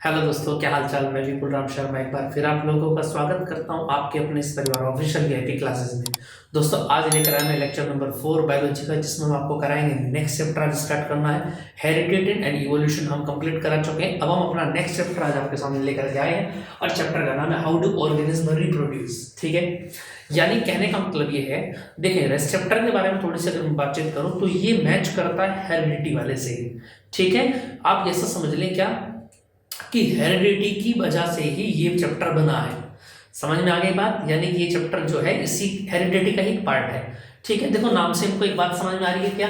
Hello दोस्तों, क्या हाल चाल। मैं विपुल राम शर्मा एक बार फिर आप लोगों का स्वागत करता हूं आपके अपने इस परिवार ऑफिशियल वीआईपी क्लासेस में। दोस्तों, आज लेकर आए मैं लेक्चर नंबर 4 बायोलॉजी का, जिसमें हम आपको कराएंगे नेक्स्ट चैप्टर। आज स्टार्ट करना है हेरिडिटी एंड इवोल्यूशन। हम कंप्लीट करा चुके हैं। अब हम अपना नेक्स्ट चैप्टर आज आपके सामने लेकर के आए हैं और चैप्टर का नाम है हाउ डू ऑर्गेनिज्म रिप्रोड्यूस। ठीक है, यानी कहने का मतलब ये है, देखिए इस चैप्टर के बारे में थोड़ी सी अगर मैं बातचीत करूं तो ये मैच करता है हेरिडिटी वाले से। ठीक है, आप ऐसा समझ लें क्या कि हेरिडिटी की वजह से ही ये चैप्टर बना है। समझ में आ गई बात, यानी कि ये चैप्टर जो है इसी हेरिडिटी का ही पार्ट है। ठीक है, देखो नाम से हमको एक बात समझ में आ रही है क्या,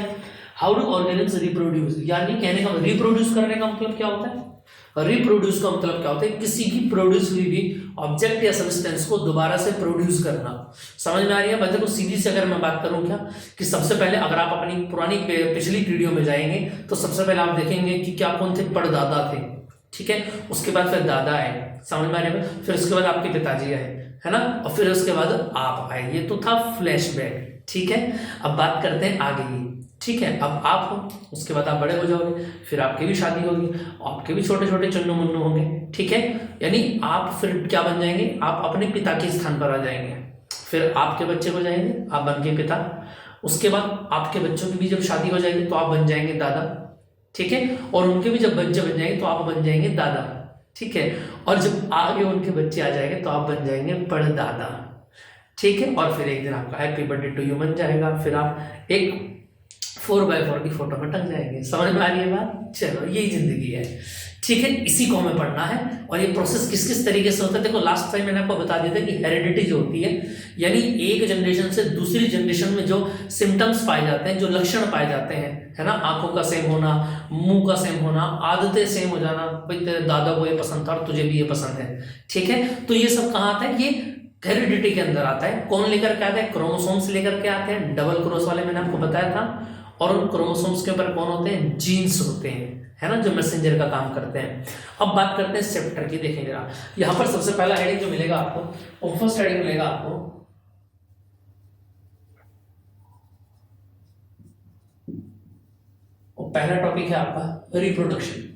हाउ डू ऑर्गेनिज्म रिप्रोड्यूस, यानी कहने का रिप्रोड्यूस करने का मतलब क्या होता है। रिप्रोड्यूस का मतलब क्या होता है, किसी भी प्रोड्यूस हुई भी ऑब्जेक्ट या सब्सटेंस को दोबारा से प्रोड्यूस करना। समझ में आ रही है। देखो सीधी से अगर मैं बात करूं क्या, कि सबसे पहले अगर आप अपनी पुरानी पिछली वीडियो में जाएंगे तो सबसे पहले आप देखेंगे कि क्या कौन थे, परदादा थे। ठीक है, उसके बाद फिर दादा आए, समझ में आ रहा है, फिर उसके बाद आपके पिताजी आए, है ना, और फिर उसके बाद आप आए। ये तो था फ्लैशबैक। ठीक है, अब बात करते हैं आगे की। ठीक है, अब आप हो, उसके बाद आप बड़े हो जाओगे, फिर आपकी भी शादी होगी, आपके भी छोटे छोटे चुन्नू मुन्नू होंगे। ठीक है, यानी आप फिर क्या बन जाएंगे, आप अपने पिता के स्थान पर आ जाएंगे, फिर आपके बच्चे हो जाएंगे, आप बन गए पिता। उसके बाद आपके बच्चों की भी जब शादी हो जाएगी तो आप बन जाएंगे दादा। ठीक है, और उनके भी जब बच्चे बन जाएंगे तो आप बन जाएंगे दादा। ठीक है, और जब आगे उनके बच्चे आ जाएंगे तो आप बन जाएंगे परदादा। ठीक है, और फिर एक दिन आपका हैप्पी बर्थडे टू यू बन जाएगा, फिर आप एक 4x4 की फोटो में टंग जाएंगे। समझ में आ रही है बात। चलो, यही जिंदगी है। ठीक है, इसी को हमें पढ़ना है। और ये प्रोसेस किस किस तरीके से होता है, देखो लास्ट टाइम मैंने आपको बता दिया था कि हेरिडिटी जो होती है, यानी एक जनरेशन से दूसरी जनरेशन में जो सिम्टम्स पाए जाते हैं, जो लक्षण पाए जाते हैं, है ना, आंखों का सेम होना, मुंह का सेम होना, आदतें सेम हो जाना, भाई तेरे दादा को ये पसंद था और तुझे भी ये पसंद है। ठीक है, तो ये सब कहाँ आता है, ये हेरिडिटी के अंदर आता है। कौन लेकर के आता है, क्रोमोसोम्स लेकर के आते हैं, डबल क्रॉस वाले मैंने आपको बताया था। और उन क्रोमोसोम्स के ऊपर कौन होते हैं, जीन्स होते हैं, है ना, जो मैसेंजर का काम करते हैं। अब बात करते हैं चैप्टर की। देखेंगे जरा, यहां पर सबसे पहला हेडिंग जो मिलेगा आपको, वो फर्स्ट हेडिंग मिलेगा आपको, और पहला टॉपिक है आपका रिप्रोडक्शन।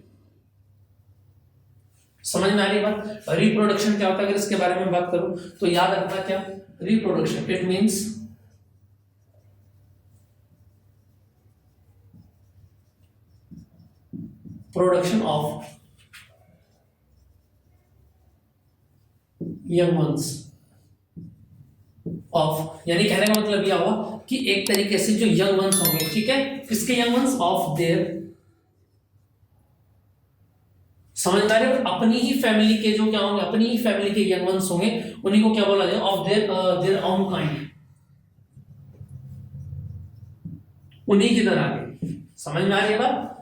समझ में आ रही है बात। रिप्रोडक्शन क्या होता है, अगर इसके बारे में बात करूं तो याद रखना क्या, reproduction it means production of young ones of, यानी कहने का मतलब यह हुआ कि एक तरीके से जो यंग वंस होंगे, ठीक है, किसके यंग वंस, ऑफ देयर, समझ में आ रहे हो, अपनी ही फैमिली के जो क्या होंगे, अपनी ही फैमिली के यंग वंस होंगे, उन्हीं को क्या बोला जाए, ऑफ देयर ओन काइंड, उन्हीं की तरह आगे। समझ में आ रही है बात।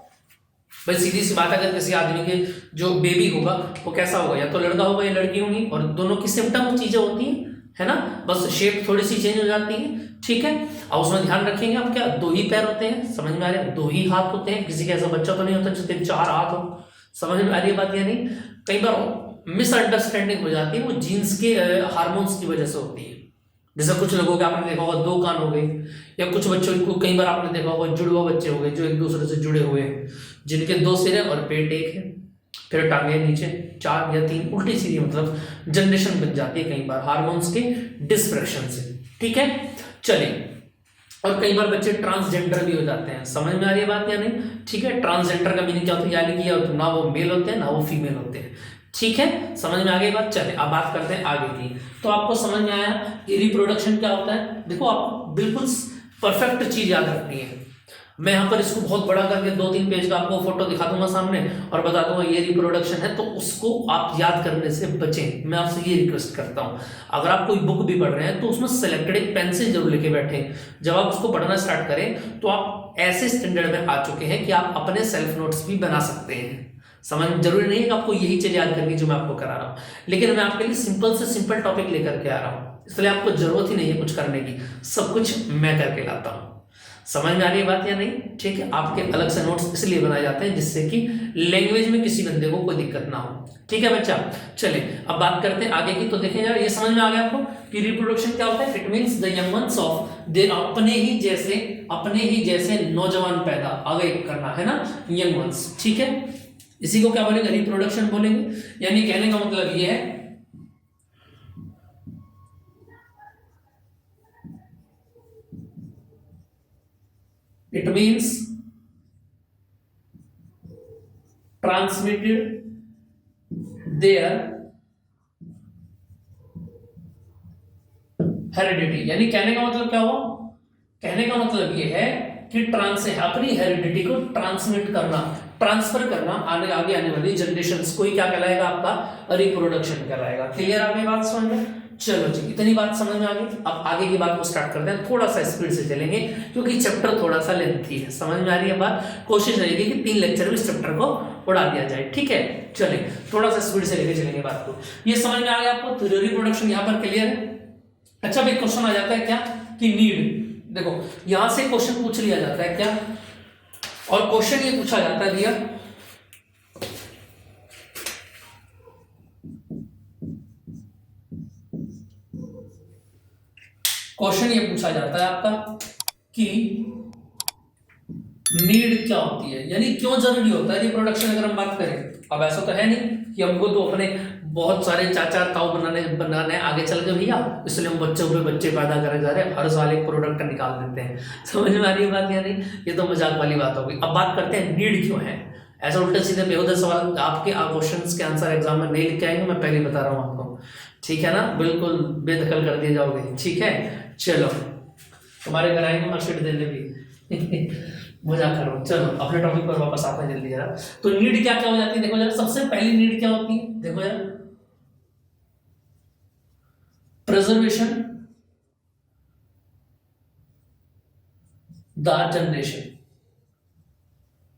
भाई सीधी सी बात, अगर किसी आदमी के जो बेबी होगा वो कैसा होगा, या तो लड़का होगा या लड़की होगी, और दोनों की सिम्टम चीजें होती हैं, है ना, बस शेप थोड़ी सी चेंज हो जाती है। ठीक है, और उसमें ध्यान रखेंगे आप, क्या दो ही पैर होते हैं, समझ में आ रहा है, दो ही हाथ होते हैं, किसी का ऐसा बच्चा तो नहीं होता जिसके 4 हाथ हो। समझ में आ रही है बात, यानी कई बार मिसअंडरस्टैंडिंग हो जाती है, वो जीन्स के हार्मोन्स की वजह से होती है। जैसे कुछ लोगों के आपने देखा होगा 2 कान हो गए, या कुछ बच्चों को कई बार आपने देखा होगा जुड़वा बच्चे हो गए जो एक दूसरे से जुड़े हुए हैं, जिनके 2 सिर है और पेट एक है, फिर टांगे नीचे 4 या 3 उल्टी सीधी, मतलब जनरेशन बन जाती है कई बार हार्मोन्स के डिस्फ्रैक्शन से। ठीक है, चलिए, और कई बार बच्चे ट्रांसजेंडर भी हो जाते हैं। समझ में आ रही है बात या नहीं। ठीक है, ट्रांसजेंडर का मीनिंग क्या होता है, यानी कि ना वो मेल होते हैं ना वो फीमेल होते हैं। ठीक है, समझ में आ गई बात। चले अब बात करते हैं आगे की। तो आपको समझ में आया कि रिप्रोडक्शन क्या होता है। देखो आपको बिल्कुल परफेक्ट चीज याद रखनी है। मैं यहाँ पर इसको बहुत बड़ा करके 2-3 पेज का आपको फोटो दिखा दूंगा सामने और बता दूंगा ये रिप्रोडक्शन है, तो उसको आप याद करने से बचें। मैं आपसे ये रिक्वेस्ट करता हूँ, अगर आप कोई बुक भी पढ़ रहे हैं तो उसमें सिलेक्टेड एक पेन से जरूर लेके बैठे। जब आप उसको पढ़ना स्टार्ट करें तो आप ऐसे स्टैंडर्ड में आ चुके हैं कि आप अपने सेल्फ नोट्स भी बना सकते हैं। समझ, जरूरी नहीं है कि आपको यही चीज याद करनी जो मैं आपको करा रहा हूँ, लेकिन मैं आपके लिए सिंपल से सिंपल टॉपिक लेकर के आ रहा हूँ, इसलिए आपको जरूरत ही नहीं है कुछ करने की, सब कुछ मैं करके लाता हूँ। समझ में आ रही है बात या नहीं। ठीक है, आपके अलग से नोट्स इसलिए बनाए जाते हैं जिससे कि लैंग्वेज में किसी बंदे को कोई दिक्कत ना हो। ठीक है बच्चा, चले अब बात करते हैं आगे की। तो देखें यार, ये समझ में आ गया आपको कि रिप्रोडक्शन क्या होता है। It means the young ones of their, अपने ही जैसे नौजवान पैदा आगे करना, है ना, यंग वंस। ठीक है, इसी को क्या बोलेंगे, रिप्रोडक्शन बोलेंगे। यानी कहने का मतलब ये है it means transmitted their heredity. यानी कहने का मतलब क्या हुआ, कहने का मतलब ये है कि अपनी हेरिडिटी को ट्रांसमिट करना, ट्रांसफर करना आगे आने वाली जनरेशंस को ही क्या कहलाएगा, आपका रिप्रोडक्शन कहलाएगा। क्लियर आ गई बात समझ में? चलो जी, इतनी बात समझ में आ गई। अब आगे की बात को स्टार्ट करते हैं। थोड़ा सा स्पीड से चलेंगे क्योंकि चैप्टर थोड़ा सा लेंथी है। समझ में आ रही है बात? कोशिश रहेगी कि 3 लेक्चर में इस चैप्टर को उड़ा दिया जाए। ठीक है, चलिए थोड़ा सा स्पीड से लेके चलेंगे बात को। ये समझ में आ गया आपको? तो रिप्रोडक्शन यहाँ पर क्लियर है। अच्छा, अब एक क्वेश्चन आ जाता है क्या कि नीड। देखो यहां से क्वेश्चन पूछ लिया जाता है क्या, और क्वेश्चन ये पूछा जाता है, भैया क्वेश्चन ये पूछा जाता है आपका कि नीड क्या होती है, यानी क्यों जरूरी होता है रिप्रोडक्शन। अगर हम बात करें, अब ऐसा तो है नहीं कि हमको तो अपने बहुत सारे चाचा ताऊ बनाने आगे चल के भैया, इसलिए हम बच्चों पे बच्चे पैदा करे जा रहे हैं, हर साल एक प्रोडक्ट निकाल देते हैं। समझ में आ रही है बात या नहीं? ये तो मजाक वाली बात होगी। अब बात करते हैं नीड क्यों है। ऐसा उल्टे सीधे बेहुदा सवाल आपके क्वेश्चंस के आंसर एग्जाम में नहीं लिख के आएंगे, मैं पहले बता रहा हूँ आपको। ठीक है ना, बिल्कुल बेदखल कर दिए जाओगे। ठीक है, चलो तुम्हारे घर आएंगे मार्कशीट देने भी मजाक करो। चलो अपने टॉपिक पर वापस आते हैं जल्दी जरा। तो नीड क्या क्या हो जाती है, देखो जरा। सबसे पहली नीड क्या होती है, देखो जरा, प्रिजर्वेशन द जनरेशन।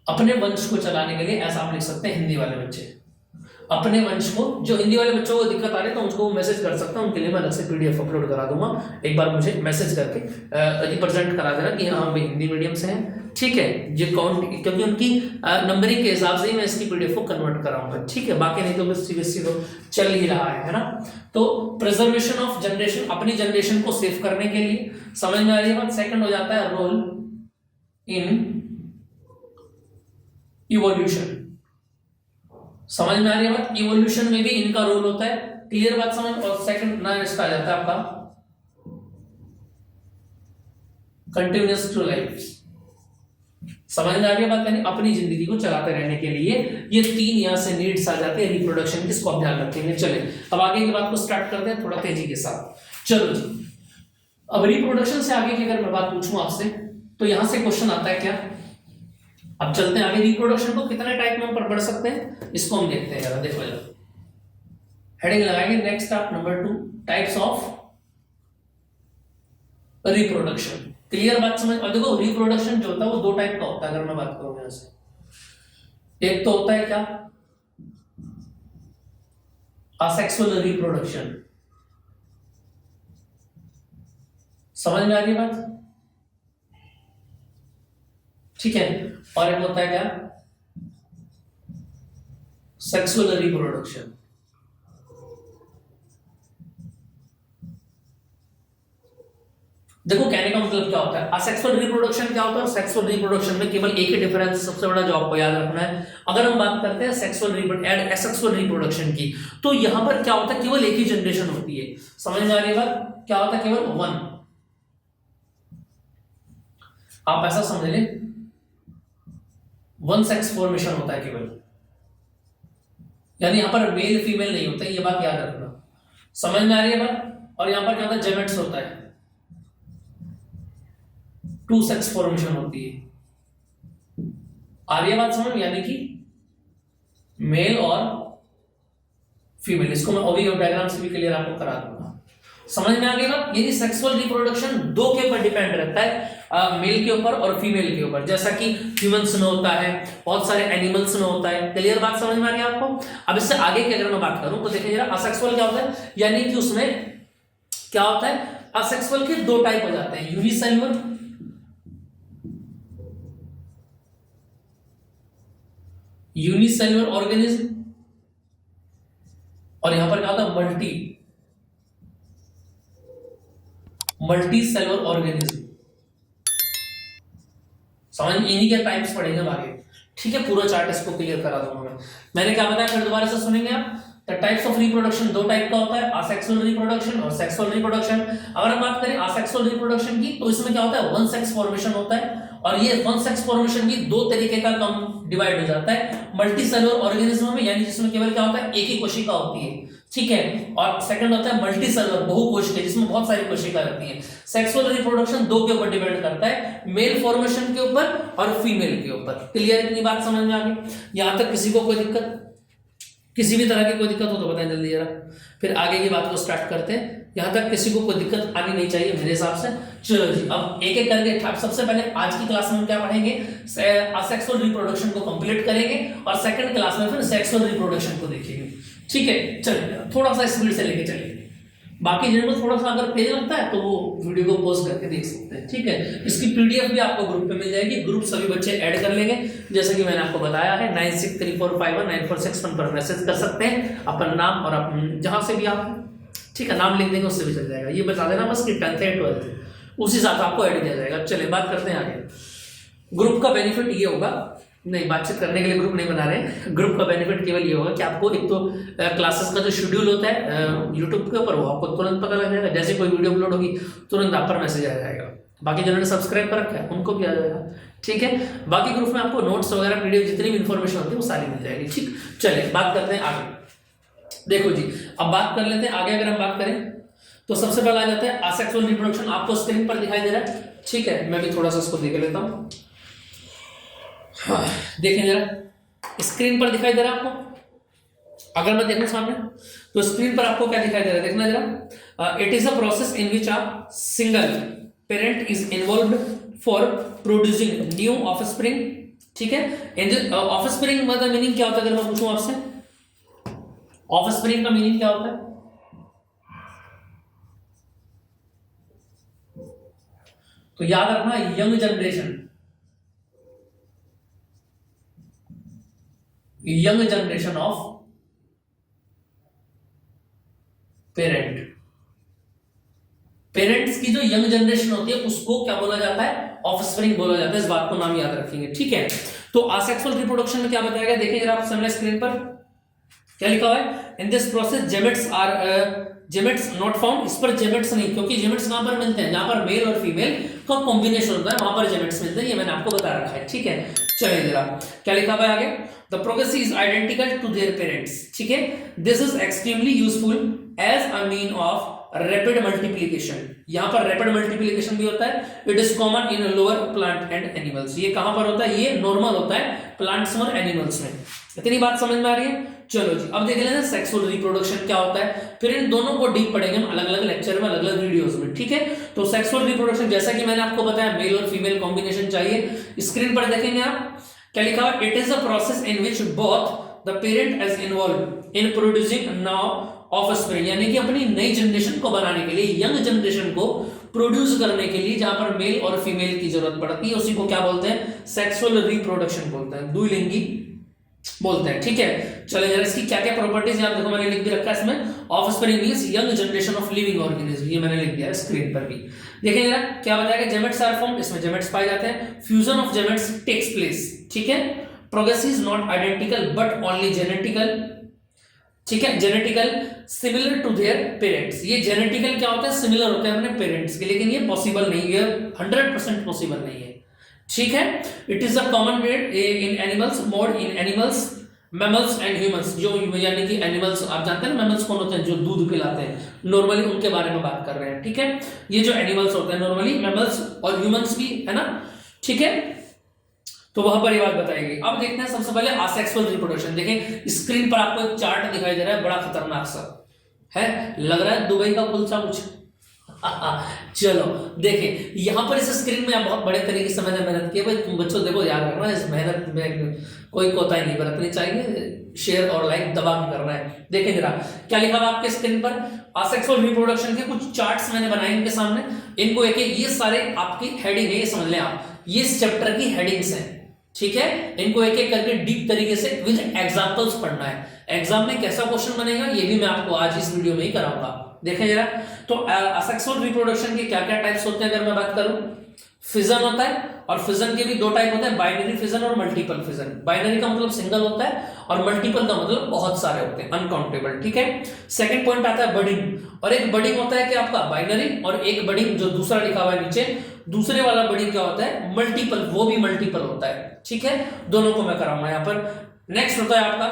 अपने वंश को चलाने के लिए, ऐसा आप लिख सकते हैं हिंदी वाले बच्चे, अपने वंश को। जो हिंदी वाले बच्चों को दिक्कत आ रही है तो उनको मैसेज कर सकता हूं, उनके लिए मैं अलग से पीडीएफ अपलोड करा दूंगा। एक बार मुझे मैसेज करके रिप्रेजेंट करा देना कि हाँ हम हिंदी मीडियम से हैं। ठीक है, ये काउंट, क्योंकि उनकी नंबरिंग के हिसाब से ही मैं इसकी पीडीएफ को कन्वर्ट कराऊंगा। ठीक है, बाकी नहीं तो बस सीबीएसई तो चल ही रहा है ना। तो प्रिजर्वेशन ऑफ जनरेशन, अपनी जनरेशन को सेव करने के लिए। समझ में आ रही है बात? सेकंड हो जाता है रोल इन इवोल्यूशन। समझ में आ रही है बात? इवोल्यूशन में भी इनका रोल होता है। क्लियर बात समझ? और सेकंड ना इसका आ जाता है आपका कंटिन्यूअस टू लाइफ। समझ में आ रही है बात? यानी अपनी जिंदगी को चलाते रहने के लिए ये 3 यहां से नीड्स आ जाते हैं रिप्रोडक्शन की। इसको आप ध्यान रखेंगे। चले अब आगे की बात को स्टार्ट करते हैं थोड़ा तेजी के साथ। चलो जी, अब रिप्रोडक्शन से आगे की अगर मैं बात पूछूं आपसे, तो यहां से क्वेश्चन आता है क्या। अब चलते हैं आगे। रिप्रोडक्शन को कितने टाइप में हम पढ़ सकते हैं, इसको हम देखते हैं जरा। देखो जरा, हेडिंग लगाएंगे नेक्स्ट आप number 2, types of reproduction. Clear बात समझ? और देखो रिप्रोडक्शन जो होता है वो 2 टाइप का होता है। अगर मैं बात करूं यहां से, एक तो होता है क्या, असेक्सुअल रिप्रोडक्शन। समझ में आ रही है बात? ठीक है, और एक होता है क्या, सेक्सुअल रिप्रोडक्शन। देखो कहने का मतलब क्या होता है, असेक्सुअल रिप्रोडक्शन क्या होता है और सेक्सुअल रिप्रोडक्शन में केवल एक ही डिफरेंस सबसे बड़ा जो आपको याद रखना है। अगर हम बात करते हैं एसेक्सुअल रिप्रोडक्शन की, तो यहां पर क्या होता है, केवल एक ही जनरेशन होती है। समझ में आ रही है बात? क्या होता है, केवल 1। आप ऐसा समझ लें, 1 सेक्स फॉर्मेशन होता है केवल, यानी यहां पर मेल फीमेल नहीं होता, ये बात याद रखना। समझ में आ रही है बात? और यहां पर क्या होता है, जेमेट्स होता है, 2 सेक्स फॉर्मेशन होती है। आ रही है बात समझ में? यानी कि मेल और फीमेल। इसको मैं ओवी और डायग्राम से भी क्लियर आपको करा दूंगा। समझ में आ गई बात? यानी सेक्सुअल रिप्रोडक्शन 2 के ऊपर डिपेंड रहता है, मेल के ऊपर और फीमेल के ऊपर, जैसा कि ह्यूमंस में होता है, बहुत सारे एनिमल्स में होता है। क्लियर बात समझ में आ रही है आपको? अब इससे आगे की अगर मैं बात करूं तो देखिए जरा, असेक्सुअल क्या होता है, यानी कि उसमें क्या होता है, असेक्सुअल के 2 टाइप हो जाते हैं, यूनिसेल्युलर ऑर्गेनिज्म, और यहां पर क्या होता है, मल्टी सेलुलर ऑर्गेनिज्म। समझ, इन्हीं के टाइप्स पढ़ेंगे हम आगे। ठीक है, पूरा चार्ट इसको क्लियर करा दूंगा मैंने क्या बताया, फिर दोबारा से सुनेंगे आप। द टाइप्स ऑफ रिप्रोडक्शन, दो टाइप का होता है, असेक्सुअल रिप्रोडक्शन और सेक्सुअल रिप्रोडक्शन। अगर हम बात करें असेक्सुअल रिप्रोडक्शन की, तो इसमें क्या होता है, वन सेक्स फॉर्मेशन होता है, और ये वन सेक्स फॉर्मेशन भी दो तरीके का कम डिवाइड हो जाता है, मल्टीसेलुलर ऑर्गेनिज्म में, यानी जिसमें केवल क्या होता है, एक ही कोशिका होती है, ठीक है, और सेकंड होता है मल्टीसेलुलर, बहुकोशिकीय, जिसमें बहुत सारी कोशिकाएं होती हैं। सेक्सुअल रिप्रोडक्शन दो के ऊपर डिपेंड करता है, मेल फॉर्मेशन के ऊपर और फीमेल के ऊपर। क्लियर, इतनी बात समझ में आ गई? यहां तक किसी को कोई दिक्कत, किसी भी तरह की कोई दिक्कत हो तो बताएं जल्दी जरा, फिर आगे की बात को स्टार्ट करते हैं। यहां तक किसी को कोई दिक्कत आनी नहीं चाहिए मेरे हिसाब से। चलो जी, अब एक एक करके सबसे पहले आज की क्लास में हम क्या पढ़ेंगे, असेक्सुअल रिप्रोडक्शन को कंप्लीट करेंगे, और सेकंड क्लास में फिर सेक्सुअल रिप्रोडक्शन को देखेंगे, ठीक है। चलिए थोड़ा सा स्पीड से लेके चलिए, बाकी जिनको थोड़ा सा अगर पेज लगता है तो वो वीडियो को पॉज करके देख सकते हैं, ठीक है। इसकी पीडीएफ भी आपको ग्रुप पे मिल जाएगी, ग्रुप सभी बच्चे ऐड कर लेंगे, जैसे कि मैंने आपको बताया है। 9634519461 पर मैसेज कर सकते हैं, अपना नाम और अपन जहां से भी आप, ठीक है, नाम लिख देंगे, उससे भी चल जाएगा। ये बता देना बस कि 10th है 12th है, उसी साथ आपको ऐड किया जाएगा। चलिए बात करते हैं आगे। ग्रुप का बेनिफिट ये होगा, नहीं बातचीत करने के लिए ग्रुप नहीं बना रहे हैं, ग्रुप का बेनिफिट केवल ये होगा कि आपको एक तो क्लासेस का जो शेड्यूल होता है यूट्यूब के ऊपर, वो आपको तुरंत पता लग जाएगा, जैसे कोई वीडियो अपलोड होगी तुरंत आप पर मैसेज आ जाएगा। बाकी जिन्होंने सब्सक्राइब कर रखा है उनको भी आ जाएगा, ठीक है। बाकी ग्रुप में आपको नोट्स वगैरह पीडीएफ जितनी भी इन्फॉर्मेशन होती है वो सारी मिल जाएगी, ठीक। चलिए बात करते हैं आगे। देखो जी, अब बात कर लेते हैं आगे। अगर हम बात करें तो सबसे पहले आ जाता है असेक्सुअल रिप्रोडक्शन, आपको स्क्रीन पर दिखाई दे रहा है, ठीक है। मैं भी थोड़ा सा इसको देख लेता हूँ, हाँ देखें जरा, स्क्रीन पर दिखाई दे रहा है आपको? अगर मैं देखूं सामने तो स्क्रीन पर आपको क्या दिखाई दे रहा है, देखना जरा। It is a process in which a single parent is involved for producing new offspring, ठीक है। इन ऑफस्प्रिंग मतलब मीनिंग क्या होता है, अगर मैं पूछूं आपसे ऑफस्प्रिंग का मीनिंग क्या होता है, तो याद रखना young generation, young generation of parent. Parents की जो यंग जनरेशन होती है उसको क्या बोला जाता है, ऑफस्प्रिंग बोला जाता है। इस बात को नाम याद रखेंगे, ठीक है। तो असेक्सुअल रिप्रोडक्शन में क्या बताया गया, देखिए जरा आप सामने स्क्रीन पर क्या लिखा हुआ है, in this process gametes are gametes not found, इस पर जेमेट्स नहीं, क्योंकि जेमेट्स कहां पर मिलते हैं, जहां पर मेल और फीमेल का कॉम्बिनेशन होता है वहां पर जेमेट्स मिलते हैं, ये मैंने आपको बता रखा है, ठीक है। चलिए जरा क्या लिखा हुआ है आगे, the progress is identical to their parents, ठीक है। This is extremely useful as a mean of rapid multiplication, यहां पर रैपिड मल्टीप्लिकेशन भी होता है। It is common in lower plant and animals, ये कहां पर होता है, ये नॉर्मल होता है प्लांट्स और एनिमल्स में। इतनी बात समझ में आ रही है? चलो जी, अब देख लेते हैं सेक्सुअल रिप्रोडक्शन क्या होता है, फिर इन दोनों को डीप पढ़ेंगे हम अलग अलग लेक्चर में, अलग अलग वीडियोस में, ठीक है। तो सेक्सुअल रिप्रोडक्शन जैसा कि मैंने आपको बताया, मेल और फीमेल कॉम्बिनेशन चाहिए। स्क्रीन पर देखेंगे आप क्या लिखा हुआ, it is a process in which both the parent is involve in producing now offspring, यानी कि अपनी नई जनरेशन को बनाने के लिए, यंग जनरेशन को प्रोड्यूस करने के लिए जहां पर मेल और फीमेल की जरूरत पड़ती है, उसी को क्या बोलते हैं, सेक्सुअल रिप्रोडक्शन बोलते हैं, द्विलिंगी बोलते हैं, ठीक है। चलिए जरा इसकी क्या क्या प्रॉपर्टीज यहाँ देखो, मैंने लिख भी रखा है इसमें, offspring means young generation of living organism, ये मैंने लिख दिया है स्क्रीन पर भी। देखिए जरा क्या बताया कि जेमेट्स आर फॉर्म्ड, इसमें जेमेट्स पाए जाते हैं, fusion of gametes takes place, ठीक है। Progress is not identical but only genetical, ठीक है, genetical similar to their parents, ये जेनेटिकल क्या होता है, सिमिलर होता है अपने पेरेंट्स के, लेकिन ये पॉसिबल नहीं है, 100% पॉसिबल नहीं है, ठीक है। It is a common made in animals, mode in animals, mammals and humans, जो यानी कि एनिमल्स आप जानते हैं ना, मैमल्स कौन होते हैं, जो दूध पिलाते हैं, नॉर्मली उनके बारे में बात कर रहे हैं, ठीक है। ये जो एनिमल्स होते हैं नॉर्मली, मैमल्स और ह्यूमंस भी है ना, ठीक है, तो वहां पर ये बात बताएगी। अब देखते हैं सबसे पहले असेक्सुअल रिप्रोडक्शन। देखें स्क्रीन पर आपको एक चार्ट दिखाई दे रहा है, बड़ा खतरनाक सा है, लग रहा है दुबई का कुलचा कुछ। चलो देखें यहां पर इस स्क्रीन में बहुत बड़े तरीके से मैंने मेहनत की है, भाई तुम बच्चों देखो, याद रखना इस मेहनत में कोई कोताही नहीं बरतनी चाहिए, शेयर और लाइक दबा के करना है। देखें जरा क्या लिखा हुआ आपके स्क्रीन पर, असेक्सुअल रिप्रोडक्शन के कुछ चार्ट्स मैंने बनाए इनके सामने, इनको एक ये सारे आपकी हेडिंग है, ये समझ लें आप, ये इस चैप्टर की हेडिंग्स हैं, ठीक है। इनको एक एक करके डीप तरीके से विद एग्जांपल्स पढ़ना है, एग्जाम में कैसा क्वेश्चन बनेगा ये भी मैं आपको आज इस वीडियो में ही कराऊंगा। देखें जरा, तो असेक्सुअल रिप्रोडक्शन के क्या क्या टाइप्स होते हैं, अगर मैं बात करूं, फिजन होता है, और फिजन के भी दो टाइप होते हैं, बाइनरी फिजन और मल्टीपल फिजन। बाइनरी का मतलब सिंगल होता है और मल्टीपल का मतलब बहुत सारे होते हैं, अनकाउंटेबल। ठीक है। सेकंड पॉइंट आता है बडिंग, और एक बडिंग होता है कि आपका बाइनरी, और एक बडिंग जो दूसरा लिखा हुआ है नीचे, दूसरे वाला बडिंग क्या होता है, मल्टीपल, वो भी मल्टीपल होता है। ठीक है, दोनों को मैं कराऊंगा यहां पर। नेक्स्ट होता है आपका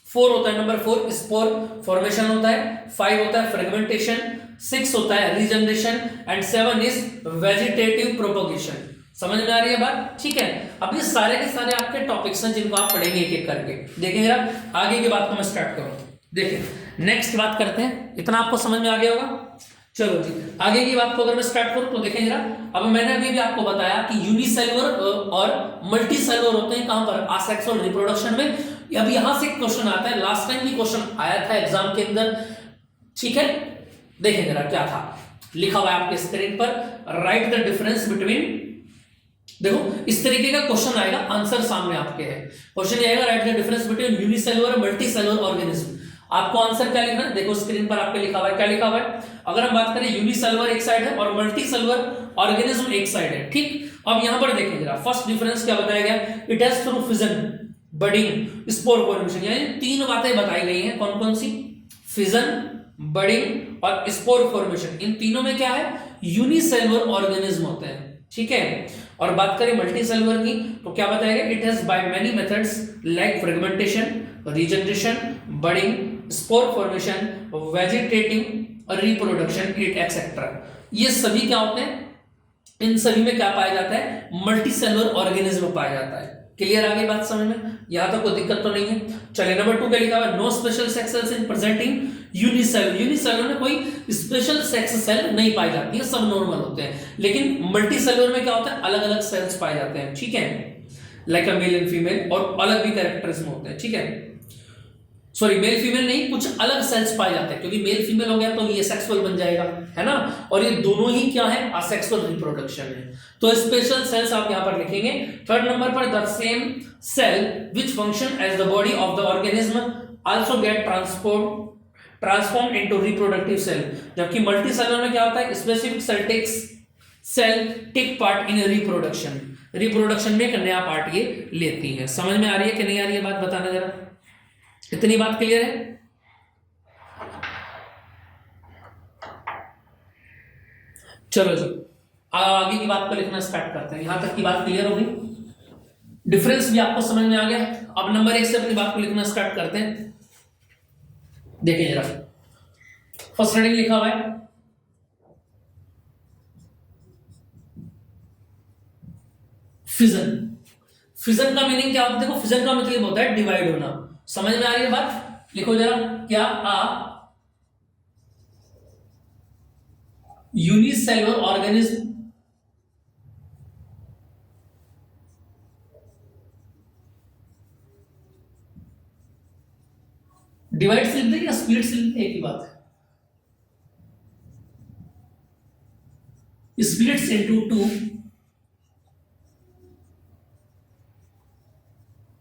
4 होता है, नंबर 4 स्पोर फॉर्मेशन होता है, 5 होता है फ्रेगमेंटेशन, 6 होता है regeneration, and 7 is vegetative propagation. समझ में आ रही है बात? ठीक है। अब ये सारे के सारे आपके टॉपिक्स हैं जिनको आप पढ़ेंगे एक एक करके। देखेंगे जरा आगे की बात को मैं स्टार्ट करूं। देखिए नेक्स्ट बात करते हैं, इतना आपको समझ में आ गया होगा। चलो जी, आगे की बात को अगर मैं स्टार्ट करूं तो देखें जरा। अब मैंने अभी भी आपको बताया कि यूनिसेलुलर और मल्टी सेलुलर होते हैं कहां पर, आसेक्सुअल रिप्रोडक्शन में। अब यहां से क्वेश्चन आता है, लास्ट टाइम भी क्वेश्चन आया था एग्जाम के अंदर। ठीक है, देखें जरा क्या था लिखा हुआ है आपके स्क्रीन पर, राइट द डिफरेंस बिटवीन। देखो इस तरीके का क्वेश्चन आएगा, आंसर सामने आपके है। क्वेश्चन ये आएगा, right the difference between unicellular multi cellular organism. आपको आंसर क्या लिखना है, देखो स्क्रीन पर आपके लिखा हुआ है, क्या लिखा हुआ है। अगर हम बात करें यूनिसेलुलर एक साइड है और मल्टी सेलुलर ऑर्गेनिज्म एक साइड है। ठीक, अब यहां पर देखें जरा, फर्स्ट डिफरेंस क्या बताया गया, it has through fission, budding, spore formation. यानी तीन बातें बताई गई हैं, कौन कौन सी, फिजन, बडिंग और स्पोर फॉर्मेशन। इन तीनों में क्या है, यूनिसेलुलर ऑर्गेनिज्म होते हैं। ठीक है, और बात करें मल्टी सेलुलर की तो क्या बताया गया, it has by many methods like fragmentation, regeneration, budding, spore formation, vegetative reproduction, it etcetera. ये सभी क्या होते हैं, इन सभी में क्या पाया जाता है, मल्टी सेलुलर ऑर्गेनिज्म पाया जाता है। क्लियर आ गई बात समझ में, यहां तक कोई दिक्कत तो नहीं है। चलिए नंबर 2 क्या लिखा हुआ है, नो स्पेशल सेक्स सेल्स इन प्रेजेंटिंग यूनिसेलुलर। यूनिसेलुलर में कोई स्पेशल सेक्स सेल नहीं पाई जाती है, सब नॉर्मल होते हैं। लेकिन मल्टी सेलुलर में क्या होता है, अलग अलग सेल्स पाए जाते हैं। ठीक है, like a male and female, और अलग भी कैरेक्टरिज्म होते हैं। ठीक है, सॉरी मेल फीमेल नहीं, कुछ अलग सेल्स पाए जाते हैं, क्योंकि मेल फीमेल हो गया तो ये सेक्सुअल बन जाएगा, है ना, और ये दोनों ही क्या है, असेक्सुअल रिप्रोडक्शन है। तो स्पेशल सेल्स आप यहां पर लिखेंगे। थर्ड नंबर पर, the same cell which function as the body of the organism also get transform into reproductive cell. जबकि मल्टी सेलुलर में क्या होता है, specific cell take part in reproduction. Reproduction में एक नया पार्ट ये लेती है। समझ में आ रही है कि नहीं आ रही है बात, बताना जरा, इतनी बात क्लियर है। चलो जी, आगे की बात को लिखना स्टार्ट करते हैं। यहां तक की बात क्लियर होगी, डिफरेंस भी आपको समझ में आ गया। अब नंबर 1 से अपनी बात को लिखना स्टार्ट करते हैं। देखिए जरा, फर्स्ट हेडिंग लिखा हुआ है फिजन। फिजन का मीनिंग क्या होता है, देखो फिजन का मतलब होता है डिवाइड होना। समझ में आ रही है बात, लिखो जरा, क्या यूनिसेलुलर ऑर्गेनिज्म डिवाइड से लिखते हैं या स्प्लिट से लिखते हैं, एक ही बात है। स्प्लिट्स इनटू 2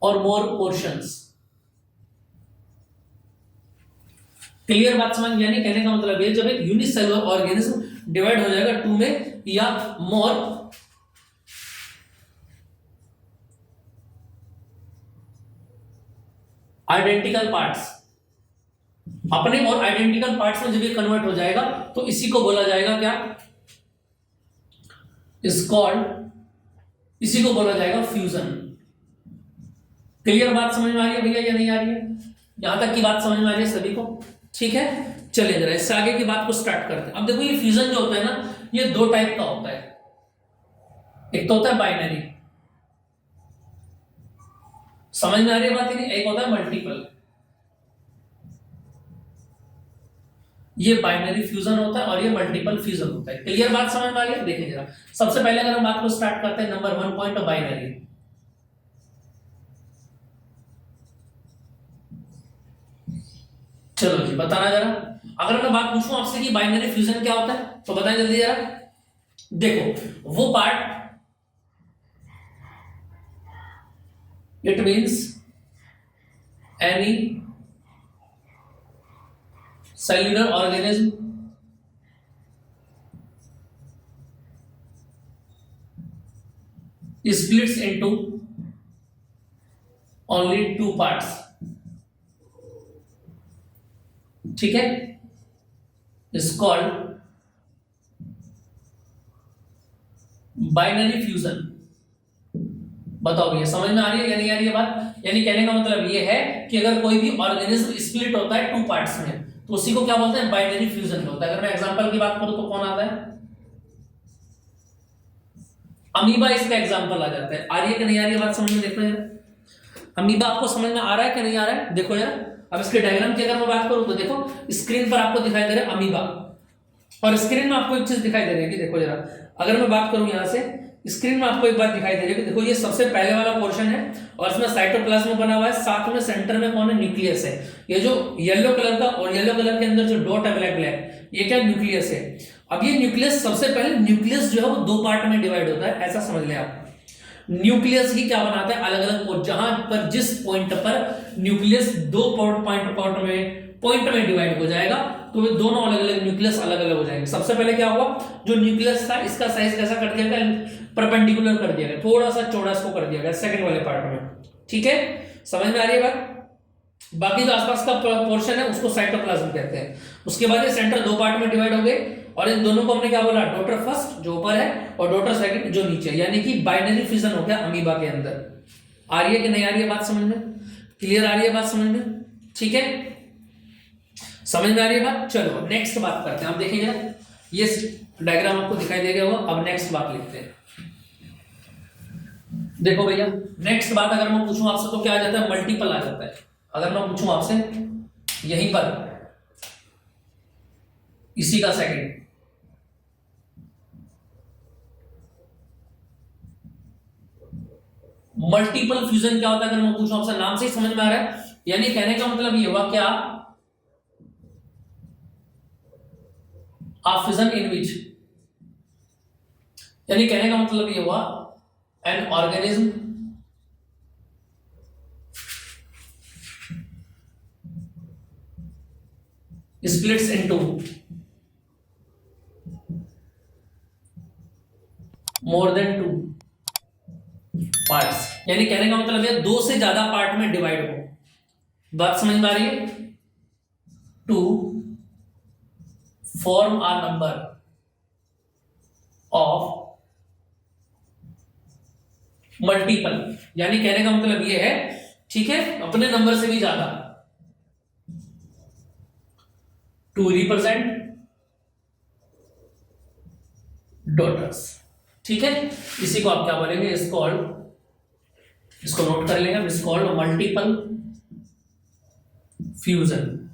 और मोर पोर्शंस। क्लियर बात समझ में, यानी कहने का मतलब है जब एक यूनिसेलुलर ऑर्गेनिज्म डिवाइड हो जाएगा 2 में या मोर आइडेंटिकल पार्ट्स, अपने और आइडेंटिकल पार्ट्स में जब ये कन्वर्ट हो जाएगा तो इसी को बोला जाएगा क्या, इज कॉल्ड, इसी को बोला जाएगा फ्यूजन। क्लियर बात समझ में आ रही है भैया या नहीं आ रही है, यहां तक की बात समझ में आ रही है सभी को? ठीक है, चलिए जरा इससे आगे की बात को स्टार्ट करते हैं। अब देखो ये फ्यूजन जो होता है ना, ये दो टाइप का होता है। एक तो होता है बाइनरी, समझ में आ रही है बात, नहीं, एक होता है मल्टीपल। ये बाइनरी फ्यूजन होता है और ये मल्टीपल फ्यूजन होता है। क्लियर बात समझ में आ रही है? देखिए जरा, सबसे पहले अगर हम बात को स्टार्ट करते हैं, नंबर 1 पॉइंट बाइनरी। चलो जी, बताना जरा, अगर मैं बात पूछूं आपसे कि बाइनरी फ्यूजन क्या होता है तो बताएं जल्दी जरा। देखो वो part, it means any cellular organism splits into only two parts, ठीक है, is called बाइनरी फ्यूजन। बताओ भैया समझ में आ रही है या नहीं आ रही है बात? यानी कहने का मतलब ये है कि अगर कोई भी ऑर्गेनिज्म स्प्लिट होता है टू पार्ट्स में तो उसी को क्या बोलते हैं? बाइनरी फ्यूजन होता है। अगर मैं एग्जांपल की बात करूं तो कौन आता है? अमीबा इसका एग्जांपल आ जाता है। आ रही है कि नहीं आ रही है बात समझ में? देखो यार अमीबा आपको समझ में आ रहा है कि नहीं आ रहा है? देखो यार अब इसके डायग्राम की अगर मैं बात करूं तो देखो स्क्रीन पर आपको दिखाई दे रहा है अमीबा, और स्क्रीन में आपको एक चीज दिखाई दे रही है कि देखो जरा अगर मैं बात करूं यहां से स्क्रीन में आपको एक बात दिखाई दे रही है कि देखो ये सबसे पहले वाला पोर्शन है और इसमें साइटोप्लाज्म बना हुआ है, साथ में सेंटर में कौन है? न्यूक्लियस है। ये जो येलो कलर का और येलो कलर के अंदर जो डॉट है ब्लैक ब्लैक, ये क्या? न्यूक्लियस है। अब ये न्यूक्लियस सबसे पहले न्यूक्लियस जो है वो दो पार्ट में डिवाइड होता है, ऐसा समझ लें आप। न्यूक्लियस ही क्या बनाता है? अलग अलग, जहां पर जिस पॉइंट पर न्यूक्लियस दो पॉइंट में डिवाइड हो जाएगा तो वे दोनों अलग अलग न्यूक्लियस अलग अलग हो जाएंगे। सबसे पहले क्या हुआ? जो न्यूक्लियस था इसका साइज कैसा कर दिया गया? परपेंडिकुलर कर दिया गया, थोड़ा सा चौड़ा इसको कर दिया गया सेकंड वाले पार्ट में, ठीक है? समझ में आ रही है बात? बाकी जो आसपास का पोर्शन है उसको साइटोप्लाज्म कहते हैं। उसके बाद ये सेंटर दो पार्ट में डिवाइड हो गए और इन दोनों को हमने क्या बोला? डॉटर फर्स्ट जो ऊपर है और डॉटर सेकंड जो नीचे, यानी कि बाइनरी फ्यूजन हो गया अमीबा के अंदर। आ रही है कि नहीं आ रही है बात समझ में? क्लियर आ रही है बात समझ में? ठीक है, समझ में आ रही है बात? चलो नेक्स्ट बात करते हैं। आप देखिए ये डायग्राम आपको दिखाई दे गया होगा। अब नेक्स्ट बात लिखते हैं। देखो भैया नेक्स्ट बात अगर मैं पूछूं आपसे तो क्या आ जाता है? मल्टीपल आ जाता है। अगर मैं पूछूं आपसे यहीं पर इसी का सेकंड, मल्टीपल फ्यूजन क्या होता है? अगर मैं पूछूं आपसे, नाम से ही समझ में आ रहा है, यानी कहने का मतलब ये हुआ क्या? A fission in which, यानी कहने का मतलब ये हुआ an organism splits into more than two parts, यानी कहने का मतलब ये दो से ज्यादा पार्ट में डिवाइड हो। बात समझ में आ रही है? To form a number of multiple, यानी कहने का मतलब ये है, ठीक है, अपने नंबर से भी ज्यादा, टू रिप्रेजेंट डॉटर्स, ठीक है? इसी को आप क्या बोलेंगे? इसको नोट कर लेंगे, इस कॉल्ड मल्टीपल फ्यूजन।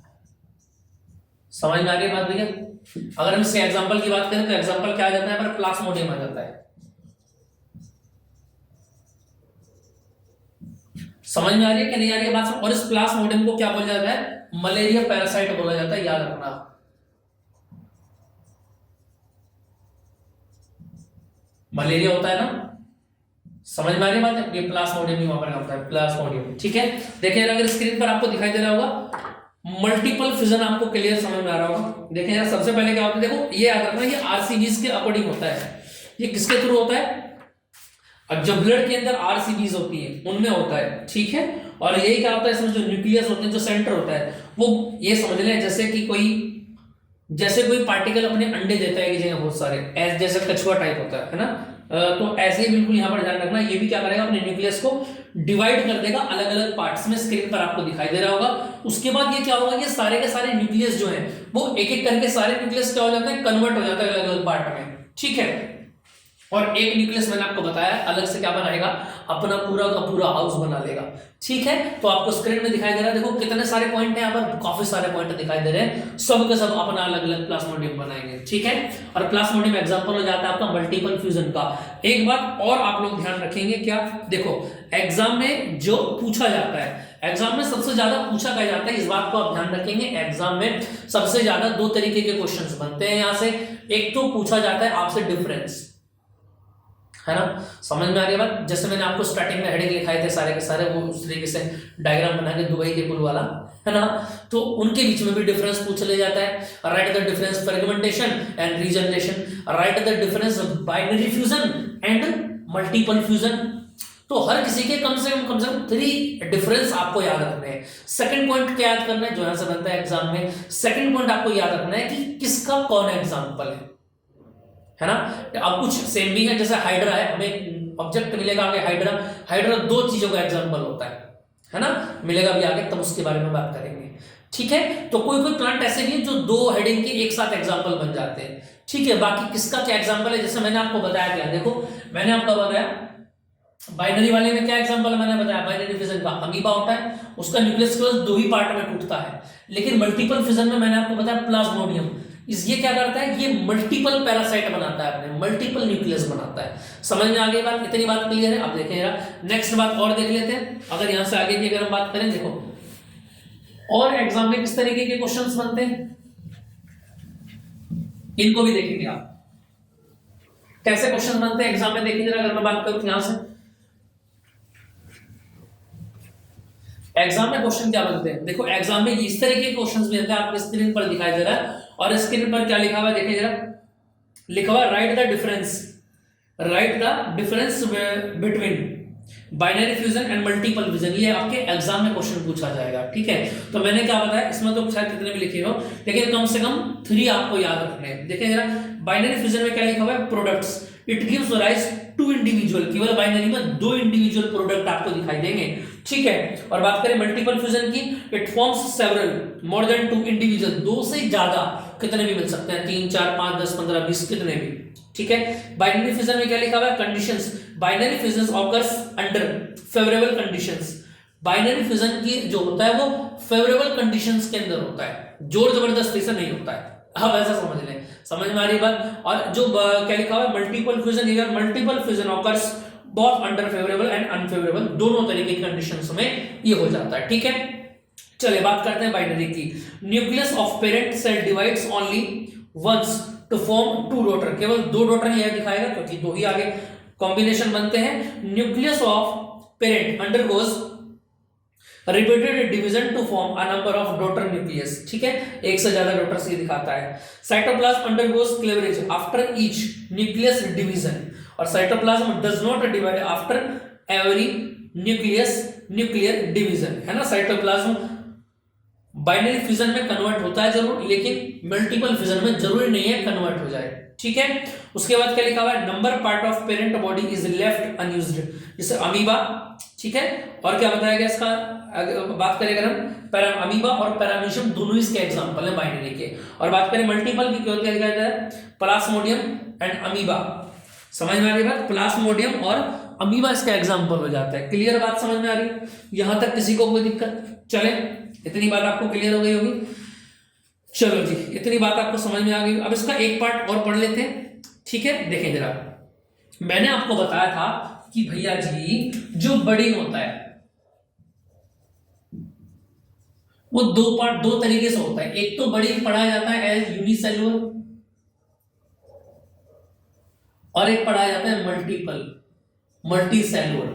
समझ में आ रही है बात भैया? अगर हम इसके एग्जांपल की बात करें तो एग्जांपल क्या आ जाता है? पर प्लाज्मोडियम आ जाता है। समझ में आ रही है कि नहीं आ रही है बात? और इस प्लाज्मोडियम को क्या बोला जाता है? मलेरिया पैरासाइट बोला जाता है, याद रखना। मलेरिया होता है ना, समझ में आ रही है बात? ये प्लाज्मोडियम ही वहां पर होता है, प्लाज्मोडियम, ठीक है? देखिए अगर स्क्रीन पर आपको दिखाई दे रहा होगा मल्टीपल फ्यूजन, आपको क्लियर समझ में आ रहा होगा। देखें यार सबसे पहले क्या होता है? देखो ये याद रखना, ये आरसीबीज के अकॉर्डिंग होता है। ये किसके थ्रू होता है? अब जब ब्लड के अंदर आरसीबीज होती है उनमें होता है, ठीक है? और यही क्या होता है? इसमें जो न्यूक्लियस होते हैं, जो सेंटर होता है, वो ये समझ लें जैसे कि कोई पार्टिकल अपने अंडे देता है कि जगह बहुत सारे, जैसे कछुआ टाइप होता है ना? तो ऐसे ही बिल्कुल यहां पर ध्यान रखना, ये भी क्या करेगा? अपने न्यूक्लियस को डिवाइड कर देगा अलग अलग पार्ट्स में। स्क्रीन पर आपको दिखाई दे रहा होगा। उसके बाद ये क्या होगा? ये सारे के सारे न्यूक्लियस जो हैं वो एक एक करके सारे न्यूक्लियस क्या हो जाते हैं? कन्वर्ट हो जाता है अलग अलग पार्ट में, ठीक है? और एक न्यूक्लियस मैंने आपको बताया अलग से क्या बनाएगा? अपना पूरा का पूरा हाउस बना लेगा, ठीक है? तो आपको स्क्रीन में दिखाई दे रहा है, देखो कितने सारे पॉइंट हैं यहाँ पर, काफी सारे पॉइंट दिखाई दे रहे हैं। सब के सब अपना अलग अलग प्लाज्मोडियम बनाएंगे, ठीक है? और प्लाज्मोडियम एग्जांपल हो जाता है आपका मल्टीपल फ्यूजन का। एक बात और आप लोग ध्यान रखेंगे, क्या? देखो एग्जाम में जो पूछा जाता है, एग्जाम में सबसे ज्यादा पूछा क्या जाता है, इस बात को आप ध्यान रखेंगे। एग्जाम में सबसे ज्यादा दो तरीके के क्वेश्चंस बनते हैं यहाँ से। एक तो पूछा जाता है आपसे डिफरेंस, है ना? समझ में आ रही है बात? जैसे मैंने आपको स्टार्टिंग में हेडिंग लिखाए थे सारे के सारे, वो उस तरीके से डायग्राम बना के दुबई के पुल वाला, है ना? तो उनके बीच में भी डिफरेंस पूछ लिया जाता है। Right the difference fragmentation and regeneration, right the difference binary fusion and multiple fusion. तो हर किसी के कम से कम 3 डिफरेंस आपको याद रखने हैं। सेकंड पॉइंट क्या याद करना है, जो यहां से बनता है एग्जाम में, सेकंड पॉइंट आपको याद रखना है कि किसका कौन एग्जाम्पल है ना। अब कुछ सेम भी है, जैसे हाइड्रा है, हमें ऑब्जेक्ट मिलेगा आगे हाइड्रा, हाइड्रा 2 चीजों का एग्जाम्पल होता है ना, मिलेगा भी आगे, तब उसके बारे में बात करेंगे। ठीक है, तो कोई कोई प्लांट ऐसे भी है जो 2 हेडिंग के एक साथ एग्जाम्पल बन जाते हैं। ठीक है, बाकी किसका क्या एग्जाम्पल है, जैसे मैंने आपको बताया, क्या देखो मैंने आपको बताया बाइनरी वाले में क्या एग्जांपल मैंने बताया, बाइनरी फिजन का अमीबा होता है, उसका न्यूक्लियस केवल 2 ही पार्ट में टूटता है। लेकिन मल्टीपल फिजन में मैंने आपको बताया प्लाज्मोडियम, ये क्या करता है, ये मल्टीपल पैरासाइट बनाता है, अपने मल्टीपल न्यूक्लियस बनाता है। समझ में आ गई बात, इतनी बात क्लियर है। अब देखिएगा नेक्स्ट बात और देख लेते हैं, अगर यहां से आगे की अगर हम बात करें, देखो और एग्जाम में किस तरीके के क्वेश्चंस बनते हैं, इनको भी देखेंगे आप, कैसे क्वेश्चन बनते हैं एग्जाम में। देखिए अगर मैं बात करूं यहां से एग्जाम में क्वेश्चन क्या बनते हैं, देखो एग्जाम में इस तरह के क्वेश्चंस भी बनते हैं, आपको स्क्रीन पर दिखाई दे रहा है, और स्क्रीन पर क्या लिखा हुआ है देखिए जरा, लिखा हुआ right the difference between binary fusion and multiple fusion, ये आपके एग्जाम में क्वेश्चन पूछा जाएगा। ठीक है, तो मैंने क्या बताया, इसमें तो शायद कितने भी लिखे हो, लेकिन कम से कम 3 आपको याद रखने हैं। देखिए जरा, बाइनरी फ्यूजन में क्या लिखा हुआ है, products, it gives rise to individual, केवल बाइनरी में 2 इंडिविजुअल प्रोडक्ट आपको दिखाई देंगे। ठीक है, और बात करें मल्टीपल फ्यूजन की, it forms several more than 2 individual, 2 से ज्यादा कितने भी मिल सकते हैं, 3 4 5 10 15 20 कितने भी। ठीक है, बाइनरी फ्यूजन में क्या लिखा हुआ है, conditions, binary fusion occurs under favourable conditions, binary fusion की जो होता है वो फेवरेबल कंडीशंस के अंदर होता है, जोर जबरदस्ती से नहीं होता है। अब ऐसा समझ लें, समझ में आ रही बात। और जो क्या लिखा हुआ है, multiple fusion, here multiple fusion occurs both under favourable and unfavourable, दोनों तरीके की कंडीशंस में ये हो जाता है। ठीक है, चलिए बात करते हैं बाइनरी की। Nucleus of parent cell divides only once to form 2 daughter, केवल 2 डॉटर ही दिखाएगा क्योंकि 2 ही आगे कॉम्बिनेशन बनते हैं। Nucleus of parent undergoes repeated division to form a number of daughter nucleus. ठीक है, एक से ज्यादा डॉटर से दिखाता है। Cytoplasm undergoes cleavage after each nucleus division, और cytoplasm does not divide after every nuclear division, है ना। साइटोप्लाज्म बाइनरी फ्यूजन में कन्वर्ट होता है जरूर, लेकिन मल्टीपल फ्यूजन में जरूरी नहीं है कन्वर्ट हो जाए। ठीक है, उसके बाद क्या लिखा हुआ है, number part of parent body is left unused, जैसे अमीबा। ठीक है, और क्या बताया गया इसका, बात करें अगर हम अमीबा और पैरामीशियम दोनों इसके एग्जांपल हैं बाइनरी के। और बात करें मल्टीपल की, क्या लिखा जाता है, प्लाज्मोडियम एंड अमीबा। समझ में आ रही बात, प्लाज्मोडियम और अमीबा इसका एग्जांपल हो जाता है। क्लियर बात, समझ में आ रही, यहां तक किसी को कोई दिक्कत, चले इतनी बात आपको क्लियर हो गई होगी। चलो जी, इतनी बात आपको समझ में आ गई। अब इसका एक पार्ट और पढ़ लेते हैं। ठीक है, देखें जरा, मैंने आपको बताया था कि भैया जी जो बडिंग होता है वो 2 तरीके से होता है। एक तो बडिंग पढ़ाया जाता है एज यूनिसेलुलर, और एक पढ़ाया जाता है मल्टीसेलुलर।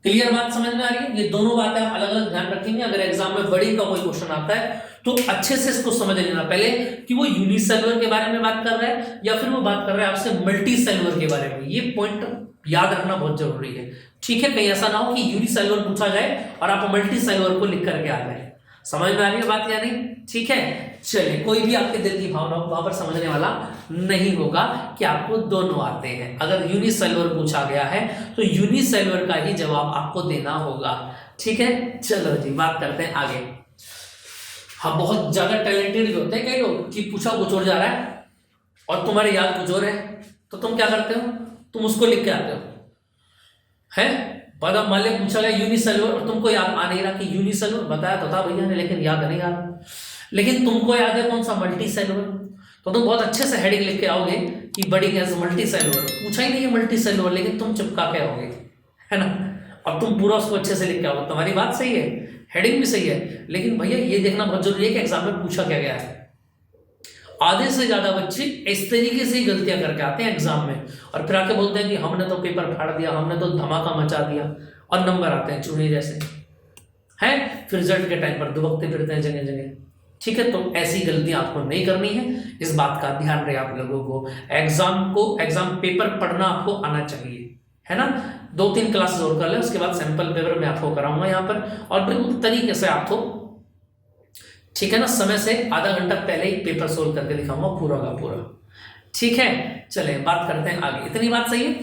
क्लियर बात समझ में आ रही है, ये दोनों बातें आप अलग अलग ध्यान रखेंगे। अगर एग्जाम में बड़ी का कोई क्वेश्चन आता है तो अच्छे से इसको समझ लेना पहले कि वो यूनिसेलुलर के बारे में बात कर रहा है या फिर वो बात कर रहा है आपसे मल्टीसेलुलर के बारे में। ये पॉइंट याद रखना बहुत जरूरी है। ठीक है, कहीं ऐसा ना हो कि यूनिसेलुलर पूछा जाए और आप मल्टीसेलुलर को लिख करके आ जाए। समझ में आ रही है बात या नहीं? ठीक है, चलिए, कोई भी आपके दिल की भावनाओं को वहां पर समझने वाला नहीं होगा कि आपको दोनों आते हैं। अगर यूनिसेलुलर पूछा गया है तो यूनिसेलुलर का ही जवाब आपको देना होगा। ठीक है, चलो जी, बात करते हैं आगे। हाँ, बहुत ज्यादा टैलेंटेड भी होते हैं कई लोग कि पूछा कुछ और जा रहा है और तुम्हारी याद कुछ और है, तो तुम क्या करते हो, तुम उसको लिख के आते हो, है। पता मान लिया पूछा गया यूनिसेलुलर और तुमको याद आ नहीं रहा कि यूनिसेलुलर बताया तो था भैया ने, लेकिन याद नहीं आ रहा। लेकिन तुमको याद है कौन सा, मल्टीसेलुलर, तो तुम बहुत अच्छे से हेडिंग लिख के आओगे कि बड़ी एज मल्टीसेलुलर। पूछा ही नहीं है मल्टीसेलुलर, लेकिन तुम चिपका के आओगे, है ना। अब तुम पूरा उसको अच्छे से लिख के आओगे, तुम्हारी बात सही है, हेडिंग भी सही है, लेकिन भैया ये देखना बहुत जरूरी है कि एग्जाम में पूछा क्या गया है। आधे से ज्यादा बच्चे इस तरीके से ही गलतियां करके आते हैं एग्जाम में और फिर आके बोलते हैं कि हमने तो पेपर फाड़ दिया, हमने तो धमाका मचा दिया, और नंबर आते हैं चूहे जैसे, है। फिर रिजल्ट के टाइम पर दुबकते फिरते हैं जगह जगह। ठीक है, तो ऐसी गलतियां आपको नहीं करनी है, इस बात का ध्यान रहे आप लोगों को। एग्जाम पेपर पढ़ना आपको आना चाहिए, है ना। 2-3 क्लासेस और कर ले, उसके बाद सैंपल पेपर मैं आपको कराऊंगा यहाँ पर, और बिल्कुल तरीके से आपको, ठीक है ना, समय से आधा घंटा पहले ही पेपर सोल्व करके दिखाऊंगा पूरा का पूरा। ठीक है, चले बात करते हैं आगे। इतनी बात सही है,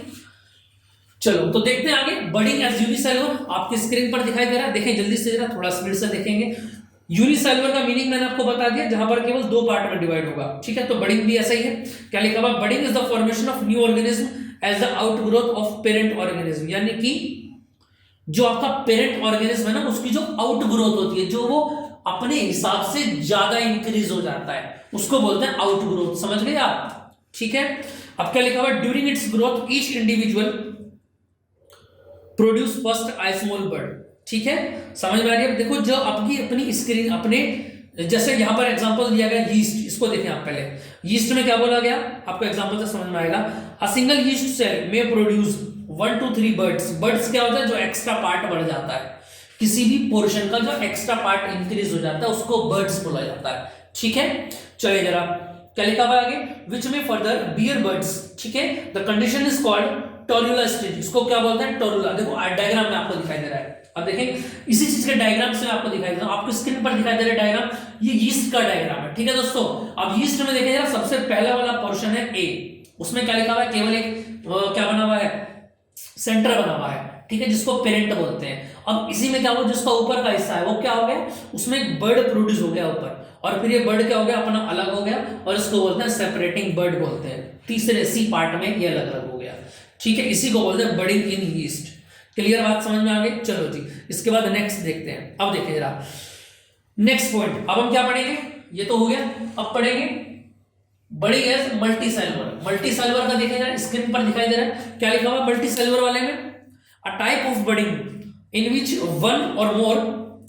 चलो तो देखते हैं आगे। बडिंग एज यूनिसेलुलर आपकी स्क्रीन पर दिखाई दे रहा है, देखें जल्दी से, जरा थोड़ा स्पीड से देखेंगे। यूनिसेलुलर का मीनिंग मैंने आपको बता दिया, जहां पर केवल 2 पार्ट में डिवाइड होगा। ठीक है, तो बडिंग भी ऐसा ही है। क्या लिखा हुआ? Budding is the formation of new organism as the outgrowth of parent organism, यानी कि जो आपका पेरेंट ऑर्गेनिज्म है ना, उसकी जो आउटग्रोथ होती है, जो वो अपने हिसाब से ज्यादा इंक्रीज हो जाता है, उसको बोलते हैं आउटग्रोथ। समझ गए आप? ठीक है, अब क्या लिखा हुआ? During its growth each individual produce first a small bud. ठीक है, समझ में आ रही है? देखो जो आपकी अपनी स्क्रीन अपने, जैसे यहां पर एग्जांपल दिया गया यीस्ट, इसको देखें आप पहले। यीस्ट में क्या बोला गया आपको एग्जांपल से समझ में आएगा। अ सिंगल यीस्ट सेल में प्रोड्यूस 1 to 3 बर्ड्स। बर्ड्स क्या होता है? जो एक्स्ट्रा पार्ट बढ़ जाता है, किसी भी पोर्शन का जो एक्स्ट्रा पार्ट इंक्रीज हो जाता है उसको बर्ड्स बोला जाता है। ठीक है, चलिए जरा क्या लिखा हुआ आगे? विच में फर्दर बियर बर्ड्स। ठीक है, the condition is called torula stage. इसको क्या बोलते हैं? टोरुला। देखो डायग्राम में आपको दिखाई दे रहा है, अब देखें इसी चीज के डायग्राम से आपको दिखाई दे रहा है, आपको स्क्रीन पर दिखाई दे रहा है डायग्राम, ये यीस्ट का डायग्राम है। ठीक है दोस्तों, अब यीस्ट में देखिए जरा, सबसे पहला वाला पोर्शन है ए, उसमें क्या लिखा हुआ है? केवल एक क्या बना हुआ है? सेंटर बना हुआ है। ठीक है, जिसको पेरेंट बोलते हैं। अब इसी में क्या हुआ? जिसका ऊपर का हिस्सा है वो क्या हो गया? उसमें एक बर्ड प्रोड्यूस हो गया ऊपर, और फिर ये बर्ड क्या हो गया? अपना अलग हो गया, और इसको बोलते हैं सेपरेटिंग बर्ड बोलते हैं। तीसरे सी पार्ट में ये अलग अलग हो गया। ठीक है, इसी को बोलते हैं बडिंग इन यीस्ट। क्लियर बात समझ में आ गई? चलो जी, इसके बाद नेक्स्ट देखते हैं। अब देखिए जरा नेक्स्ट पॉइंट, अब हम क्या पढ़ेंगे? ये तो हो गया, अब पढ़ेंगे बड़ी as multicellular. Multicellular का देखिए जरा, स्क्रीन पर दिखाई दे रहा है, क्या लिखा हुआ मल्टी सेलुलर वाले में? A type of budding in which one और मोर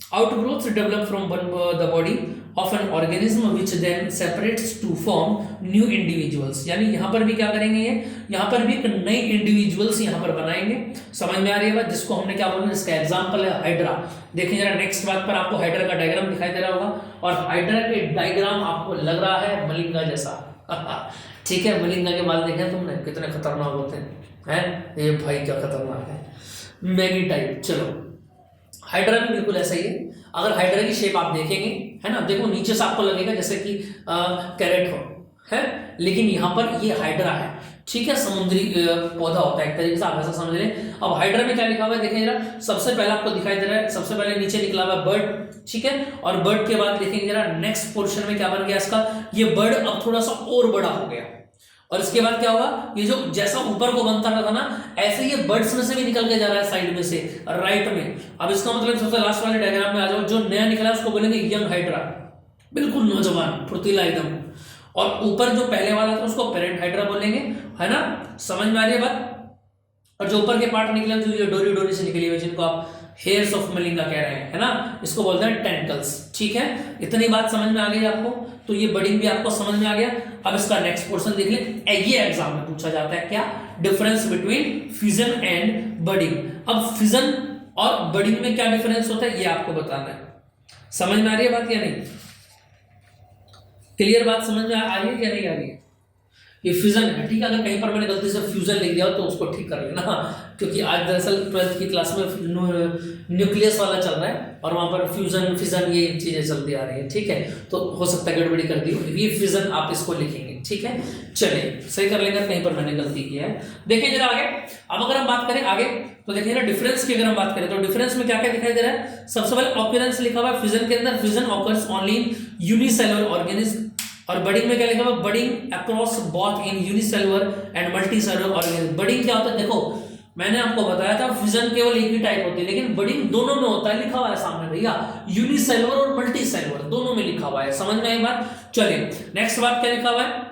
outgrowths develop from the body of an organism which then separates to form new individuals। यानी यहां पर भी क्या करेंगे? ये यहां पर भी एक नई इंडिविजुअल्स यहां पर बनाएंगे। समझ में आ रही है बात? जिसको हमने क्या बोला, इसका एग्जांपल है हाइड्रा। देखिए जरा नेक्स्ट बात पर, आपको हाइड्रा का डायग्राम दिखाई दे रहा होगा, और हाइड्रा के डायग्राम आपको लग रहा है मलिंगा जैसा। ठीक है, मलिंगा के बाल देखे तुमने कितने खतरनाक होते हैं? ये भाई क्या खतरनाक है, मैगी टाइप। चलो हाइड्रा भी बिल्कुल ऐसा ही है। अगर हाइड्रा की शेप आप देखेंगे, है ना, देखो नीचे से आपको लगेगा जैसे कि कैरेट हो, है, लेकिन यहाँ पर ये हाइड्रा है। ठीक है, समुद्री पौधा होता है एक तरीके से, आप ऐसा समझ लें। अब हाइड्रा में क्या लिखा हुआ है देखिए जरा, सबसे पहले आपको दिखाई दे रहा है, सबसे पहले नीचे निकला हुआ बर्ड। ठीक है, और बर्ड के बाद देखेंगे जरा नेक्स्ट पोर्शन में क्या बन गया इसका, ये बर्ड अब थोड़ा सा और बड़ा हो गया, और इसके बाद क्या हुआ, ये जो जैसा ऊपर को बनता रहा था ना, ऐसे ये बर्ड्स में से भी निकल के जा रहा है साइड में से राइट में। अब इसका मतलब सबसे लास्ट वाले डायग्राम में आ जाओ, जो नया निकला है उसको बोलेंगे यंग हाइड्रा, बिल्कुल नौजवान फुर्तीला एकदम। और ऊपर जो पहले वाला था उसको पेरेंट हाइड्रा बोलेंगे, है ना, समझ में आ रही है बात? और जो ऊपर के पार्ट निकले, जो ये डोरी डोरी से निकली हुई, जिनको आप हेयर्स ऑफ मलिंगा कह रहे हैं, है ना, इसको बोलते हैं टेंटकल्स। ठीक है, इतनी बात समझ में आ गई आपको? तो ये बडिंग भी आपको समझ में आ गया। अब इसका नेक्स्ट पोर्शन देख ले, ये एग्जाम में पूछा जाता है, क्या difference between fission and budding. अब फिजन और बडिंग में क्या डिफरेंस होता है ये आपको बताना है। समझ में आ रही है बात या नहीं? क्लियर बात समझ में आ रही है या नहीं आ रही है? ये फ्यूजन है। ठीक है, अगर कहीं पर मैंने गलती से फ्यूजन लिख दिया तो उसको ठीक कर लेना, क्योंकि आज दरअसल 12th की क्लास में न्यूक्लियस वाला चल रहा है, और वहाँ पर फ्यूजन फिजन ये चीज़ें चलती आ रही है। ठीक है, तो हो सकता है गड़बड़ी कर दी हो, ये फिजन आप इसको लिखेंगे। ठीक है, चलिए सही कर लेंगे, कहीं पर मैंने गलती की है। देखिए जरा आगे, अब अगर हम बात करें आगे तो देखिए ना डिफरेंस की अगर हम बात करें तो डिफरेंस में क्या क्या दिखाई दे रहा है। सबसे पहले ऑक्यूरेंस लिखा हुआ है फिजन के अंदर, fission occurs only in unicellular organism. और बडिंग में क्या लिखा हुआ, budding across both in unicellular and multicellular organism. Budding क्या होता है, देखो मैंने आपको बताया था फिजन केवल एक ही टाइप होती है, लेकिन बडिंग दोनों में होता है, लिखा हुआ है सामने भैया, यूनिसेलुलर और मल्टीसेलुलर दोनों में लिखा हुआ है। समझ में आई बात? चलिए नेक्स्ट बात क्या लिखा हुआ है,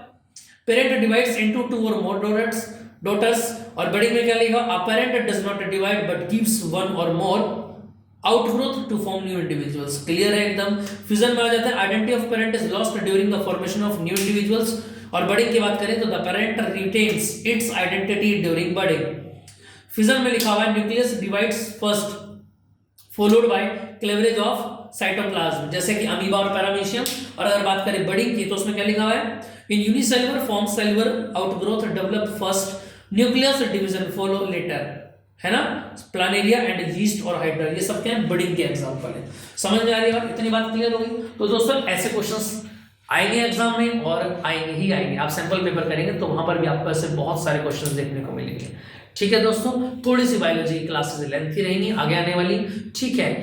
पेरेंट डिवाइड्स इनटू 2 और मोर डॉटर्स। और बडिंग में क्या लिखा, a parent does not divide but gives 1 or more outgrowth to form new individuals. Clear है एकदम? फ्यूजन में आ जाता है, identity of parent is lost during the formation of new individuals. और बडिंग की बात करें तो the parent retains its identity during budding. Fission में लिखा हुआ है nucleus divides first followed by cleavage of cytoplasm, जैसे कि अमीबा और पैरामीशियम। और अगर बात करें बडिंग की तो उसमें क्या लिखा हुआ है, in unicellular form cellular outgrowth develop first, nucleus division follow later, है ना। प्लानेरिया एंड यीस्ट और हाइड्रा, ये सब क्या है, बडिंग के एग्जांपल है। समझ में आ रही है बात, इतनी बात क्लियर होगी। तो दोस्तों ऐसे क्वेश्चंस आएंगे एग्जाम में और आएंगे ही आएंगे। आप सैंपल पेपर करेंगे तो वहां पर भी आपको ऐसे बहुत सारे क्वेश्चंस देखने को मिलेंगे। ठीक है दोस्तों, थोड़ी सी बायोलॉजी की क्लासेस लेंथी रहेंगी आगे आने वाली। ठीक है,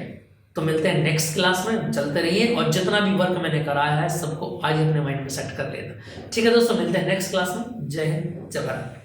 तो मिलते हैं नेक्स्ट क्लास में, चलते रहिए और जितना भी वर्क मैंने कराया है सबको आज अपने माइंड में सेट कर लेना। ठीक है दोस्तों, मिलते हैं नेक्स्ट क्लास में। जय हिंद, जय भारत।